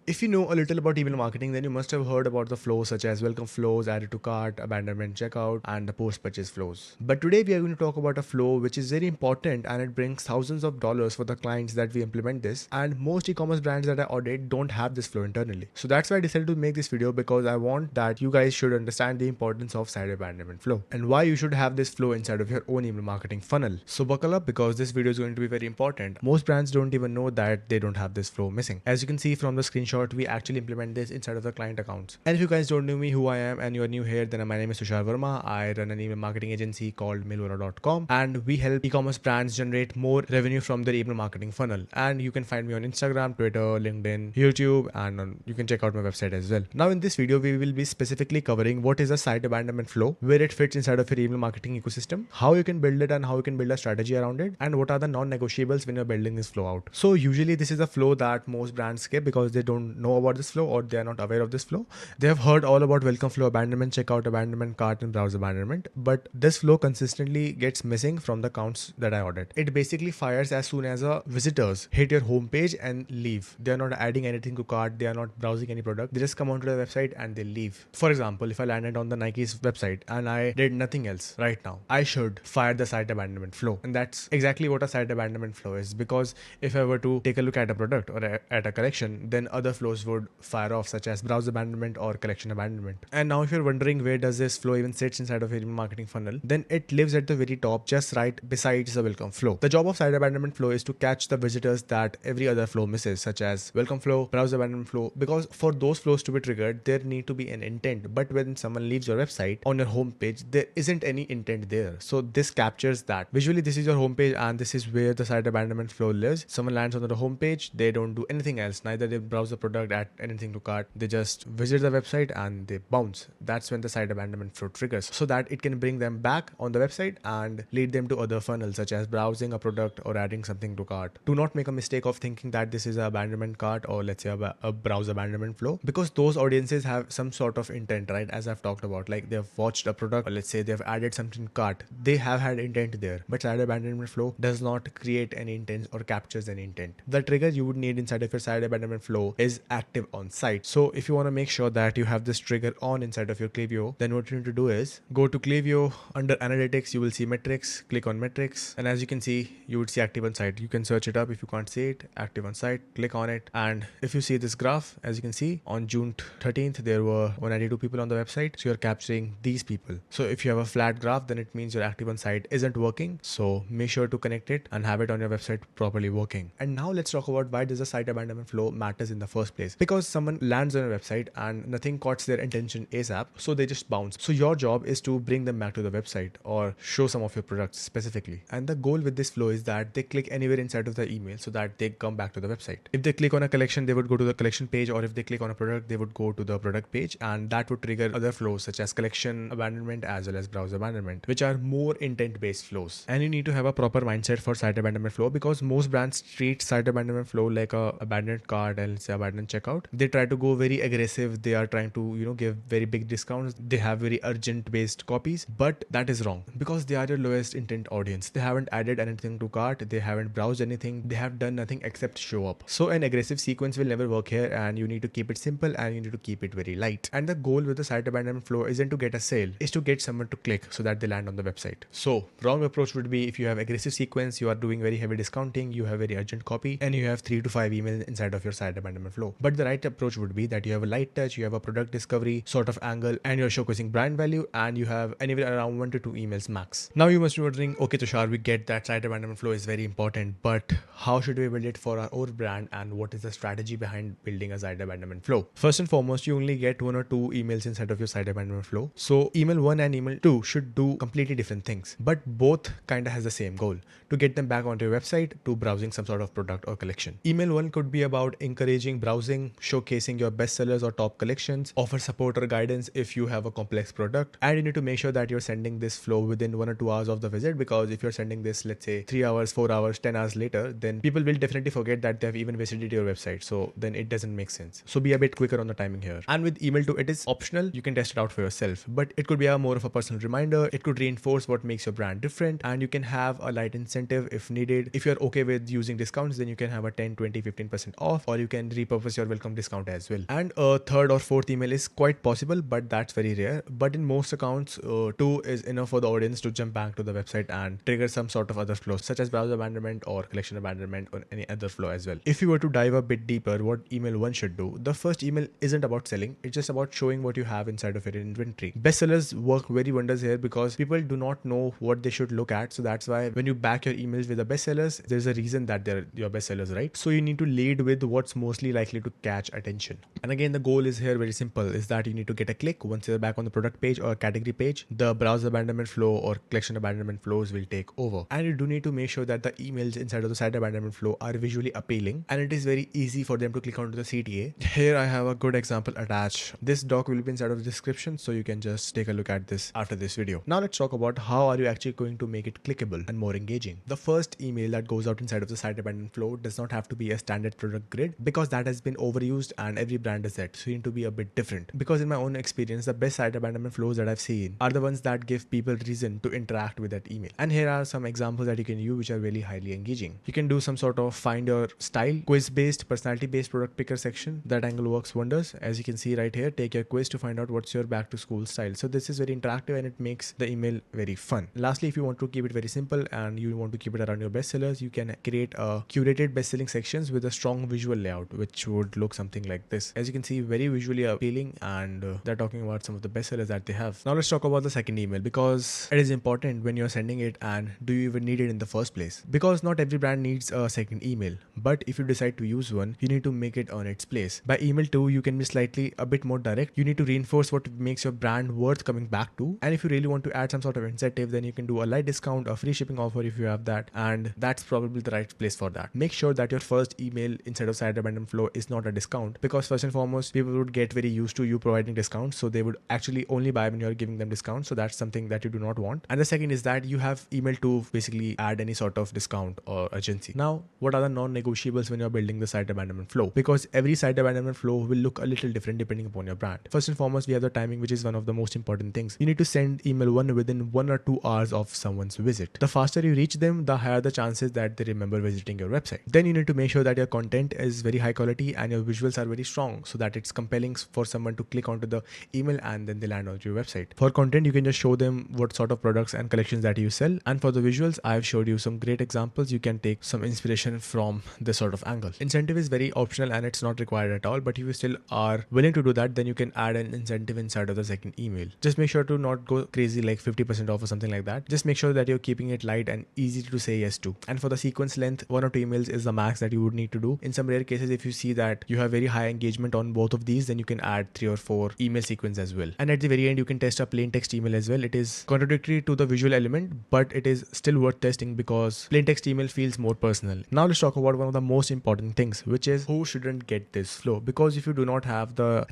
If you know a little about email marketing, then you must have heard about the flows such as welcome flows, added to cart, abandonment checkout, and the post purchase flows. But today we are going to talk about a flow which is very important and it brings thousands of dollars for the clients that we implement this. And most e-commerce brands that I audit don't have this flow internally. So that's why I decided to make this video, because I want that you guys should understand the importance of site abandonment flow and why you should have this flow inside of your own email marketing funnel. So buckle up, because this video is going to be very important. Most brands don't even know that they don't have this flow missing. As you can see from the screenshot, we actually implement this inside of the client accounts. And if you guys don't know me, who I am, and you are new here, then my name is Tushar Verma. I run an email marketing agency called mailora.com, and we help e-commerce brands generate more revenue from their email marketing funnel. And you can find me on Instagram, Twitter, LinkedIn, YouTube, and you can check out my website as well. Now in this video, we will be specifically covering what is a site abandonment flow, where it fits inside of your email marketing ecosystem, how you can build it and how you can build a strategy around it, and what are the non-negotiables when you're building this flow out. So usually this is a flow that most brands skip because they don't know about this flow or they are not aware of this flow. They have heard all about welcome flow, abandonment checkout, abandonment cart, and browse abandonment, but this flow consistently gets missing from the accounts that I audit. It basically fires as soon as visitors hit your homepage and leave. They are not adding anything to cart, they are not browsing any product, they just come onto the website and they leave. For example, if I landed on the Nike's website and I did nothing else right now, I should fire the site abandonment flow. And that's exactly what a site abandonment flow is, because if I were to take a look at a product or at a collection, then other flows would fire off, such as browse abandonment or collection abandonment. And now if you're wondering where does this flow even sits inside of your marketing funnel, then it lives at the very top, just right besides the welcome flow. The job of site abandonment flow is to catch the visitors that every other flow misses, such as welcome flow, browse abandonment flow, because for those flows to be triggered, there need to be an intent. But when someone leaves your website on your homepage, there isn't any intent there. So this captures that. Visually, this is your homepage and this is where the site abandonment flow lives. Someone lands on the homepage, they don't do anything else, neither they browse the product, add anything to cart, they just visit the website and they bounce. That's when the site abandonment flow triggers, so that it can bring them back on the website and lead them to other funnels, such as browsing a product or adding something to cart. Do not make a mistake of thinking that this is an abandonment cart or let's say a browse abandonment flow, because those audiences have some sort of intent, right? As I've talked about, like they've watched a product or let's say they've added something to cart, they have had intent there. But site abandonment flow does not create any intent or captures any intent. The trigger you would need inside of your site abandonment flow is active on site. So if you want to make sure that you have this trigger on inside of your Klaviyo, then what you need to do is go to Klaviyo. Under analytics, you will see metrics, click on metrics, and as you can see, you would see active on site. You can search it up if you can't see it. Active on site, click on it, and if you see this graph, as you can see, on June 13th there were 192 people on the website, so you're capturing these people. So if you have a flat graph, then it means your active on site isn't working, so make sure to connect it and have it on your website properly working. And now let's talk about why does the site abandonment flow matters in the first place. Because someone lands on a website and nothing caught their attention ASAP, so they just bounce. So your job is to bring them back to the website or show some of your products specifically. And the goal with this flow is that they click anywhere inside of the email so that they come back to the website. If they click on a collection, they would go to the collection page, or if they click on a product, they would go to the product page, and that would trigger other flows such as collection abandonment as well as browse abandonment, which are more intent based flows. And you need to have a proper mindset for site abandonment flow, because most brands treat site abandonment flow like a abandoned cart and let's say abandoned checkout. They try to go very aggressive, they are trying to give very big discounts, they have very urgent based copies, but that is wrong, because they are your lowest intent audience. They haven't added anything to cart, they haven't browsed anything, they have done nothing except show up. So an aggressive sequence will never work here, and you need to keep it simple and you need to keep it very light. And the goal with the site abandonment flow isn't to get a sale, is to get someone to click so that they land on the website. So wrong approach would be if you have aggressive sequence, you are doing very heavy discounting, you have very urgent copy, and you have 3 to 5 emails inside of your site abandonment flow. But the right approach would be that you have a light touch, you have a product discovery sort of angle, and you're showcasing brand value, and you have anywhere around 1 to 2 emails max. Now you must be wondering, okay Tushar, we get that site abandonment flow is very important, but how should we build it for our own brand, and what is the strategy behind building a site abandonment flow? First and foremost, you only get 1 or 2 emails inside of your site abandonment flow. So email 1 and email 2 should do completely different things, but both kind of has the same goal, to get them back onto your website to browsing some sort of product or collection. Email 1 could be about encouraging browsing, showcasing your bestsellers or top collections, offer support or guidance if you have a complex product, and you need to make sure that you're sending this flow within 1 or 2 hours of the visit, because if you're sending this let's say 3 hours, 4 hours, 10 hours later, then people will definitely forget that they've even visited your website, so then it doesn't make sense. So be a bit quicker on the timing here. And with email 2, it is optional, you can test it out for yourself, but it could be a more of a personal reminder, it could reinforce what makes your brand different, and you can have a light incentive if needed. If you're okay with using discounts, then you can have a 10, 20, 15% off, or you can repurpose repurpose your welcome discount as well. And a third or fourth email is quite possible, but that's very rare. But in most accounts, 2 is enough for the audience to jump back to the website and trigger some sort of other flow, such as browser abandonment or collection abandonment or any other flow as well. If you were to dive a bit deeper, what email 1 should do, the first email isn't about selling, it's just about showing what you have inside of your inventory. Bestsellers work very wonders here because people do not know what they should look at. So that's why when you back your emails with the bestsellers, there's a reason that they're your bestsellers, right? So you need to lead with what's mostly likely to catch attention. And again, the goal is here very simple, is that you need to get a click. Once you're back on the product page or category page, the browser abandonment flow or collection abandonment flows will take over. And you do need to make sure that the emails inside of the site abandonment flow are visually appealing and it is very easy for them to click onto the CTA. Here I have a good example attached. This doc will be inside of the description, so you can just take a look at this after this video. Now let's talk about how are you actually going to make it clickable and more engaging. The first email that goes out inside of the site abandonment flow does not have to be a standard product grid because that has been overused and every brand does that. So you need to be a bit different. Because in my own experience, the best site abandonment flows that I've seen are the ones that give people reason to interact with that email. And here are some examples that you can use which are really highly engaging. You can do some sort of find your style, quiz-based, personality-based product picker section. That angle works wonders. As you can see right here, take your quiz to find out what's your back to school style. So this is very interactive and it makes the email very fun. Lastly, if you want to keep it very simple and you want to keep it around your bestsellers, you can create a curated best-selling sections with a strong visual layout, which would look something like this. As you can see, very visually appealing, and they're talking about some of the bestsellers that they have. Now let's talk about the second email, because it is important when you're sending it, and do you even need it in the first place? Because not every brand needs a second email, but if you decide to use one, you need to make it earn its place. By email 2, you can be slightly a bit more direct. You need to reinforce what makes your brand worth coming back to, and if you really want to add some sort of incentive, then you can do a light discount, a free shipping offer if you have that, and that's probably the right place for that. Make sure that your first email inside of site abandonment flow is not a discount, because first and foremost, people would get very used to you providing discounts, so they would actually only buy when you're giving them discounts. So that's something that you do not want. And the second is that you have email to basically add any sort of discount or urgency. Now, what are the non-negotiables when you're building the site abandonment flow? Because every site abandonment flow will look a little different depending upon your brand. First and foremost, we have the timing, which is one of the most important things. You need to send email 1 within 1 or 2 hours of someone's visit. The faster you reach them, the higher the chances that they remember visiting your website. Then you need to make sure that your content is very high quality and your visuals are very strong, so that it's compelling for someone to click onto the email and then they land on your website. For content, you can just show them what sort of products and collections that you sell. And for the visuals, I've showed you some great examples. You can take some inspiration from this sort of angle. Incentive is very optional and it's not required at all, but if you still are willing to do that, then you can add an incentive inside of the second email. Just make sure to not go crazy like 50% off or something like that. Just make sure that you're keeping it light and easy to say yes to. And for the sequence length, 1 or 2 emails is the max that you would need to do. In some rare cases, if you see that you have very high engagement on both of these, then you can add 3 or 4 email sequence as well. And at the very end, you can test a plain text email as well. It is contradictory to the visual element, but it is still worth testing because plain text email feels more personal. Now let's talk about one of the most important things, which is who shouldn't get this flow. Because if you do not have the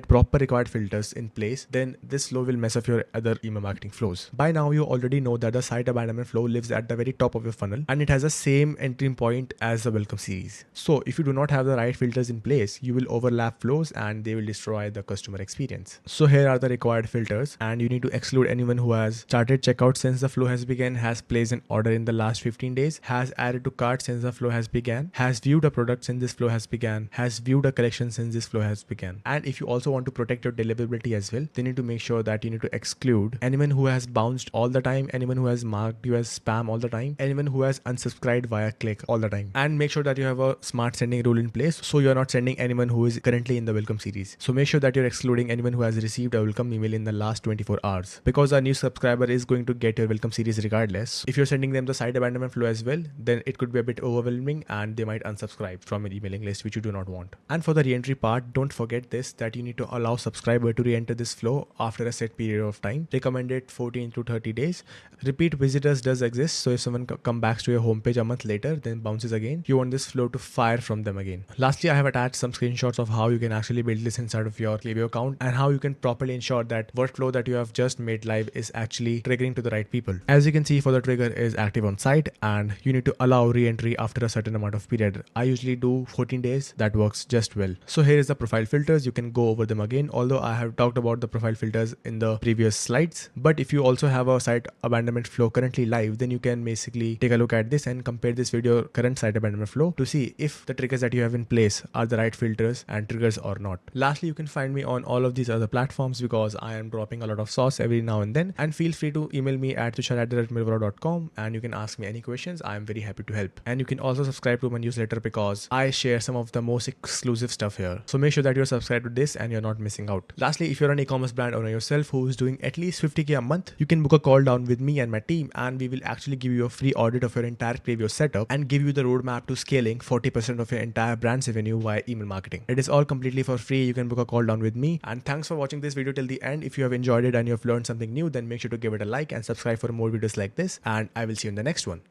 proper required filters in place, then this flow will mess up your other email marketing flows. By now, you already know that the site abandonment flow lives at the very top of your funnel and it has the same entry point as the welcome series. So if you do not have the right filters in place, you will overlap flows and they will destroy the customer experience. So here are the required filters, and you need to exclude anyone who has started checkout since the flow has begun, has placed an order in the last 15 days, has added to cart since the flow has begun, has viewed a product since this flow has begun, has viewed a collection since this flow has begun. And if you also want to protect your deliverability as well, then you need to make sure that you need to exclude anyone who has bounced all the time, anyone who has marked you as spam all the time, anyone who has unsubscribed via click all the time. And make sure that you have a smart sending rule in place, so you're not sending anyone who is currently in the welcome series. So make sure that you're excluding anyone who has received a welcome email in the last 24 hours, because a new subscriber is going to get your welcome series regardless. If you're sending them the site abandonment flow as well, then it could be a bit overwhelming and they might unsubscribe from your emailing list, which you do not want. And for the re-entry part, don't forget this, that you need to allow subscriber to re-enter this flow after a set period of time. Recommended 14 to 30 days. Repeat visitors does exist, so if someone come back to your homepage a month later, then bounces again, you want this flow to fire from them again. Lastly, I have attached some screenshots of how you can actually build this inside of your Klaviyo account and how you can properly ensure that workflow that you have just made live is actually triggering to the right people. As you can see, for the trigger is active on site and you need to allow re-entry after a certain amount of period. I usually do 14 days. That works just well. So here is the profile filters. You can go over them again, although I have talked about the profile filters in the previous slides. But if you also have a site abandonment flow currently live, then you can basically take a look at this and compare this with your current site abandonment flow to see if the triggers that you have in place place are the right filters and triggers or not. Lastly, you can find me on all of these other platforms because I am dropping a lot of sauce every now and then. And feel free to email me at tushar@mirvara.com and you can ask me any questions. I am very happy to help. And you can also subscribe to my newsletter because I share some of the most exclusive stuff here. So make sure that you're subscribed to this and you're not missing out. Lastly, if you're an e-commerce brand owner yourself who is doing at least 50K a month, you can book a call down with me and my team and we will actually give you a free audit of your entire Klaviyo setup and give you the roadmap to scaling 40% of your entire brand's revenue via email marketing. It is all completely for free. You can book a call down with me. And thanks for watching this video till the end. If you have enjoyed it and you have learned something new, then make sure to give it a like and subscribe for more videos like this. And I will see you in the next one.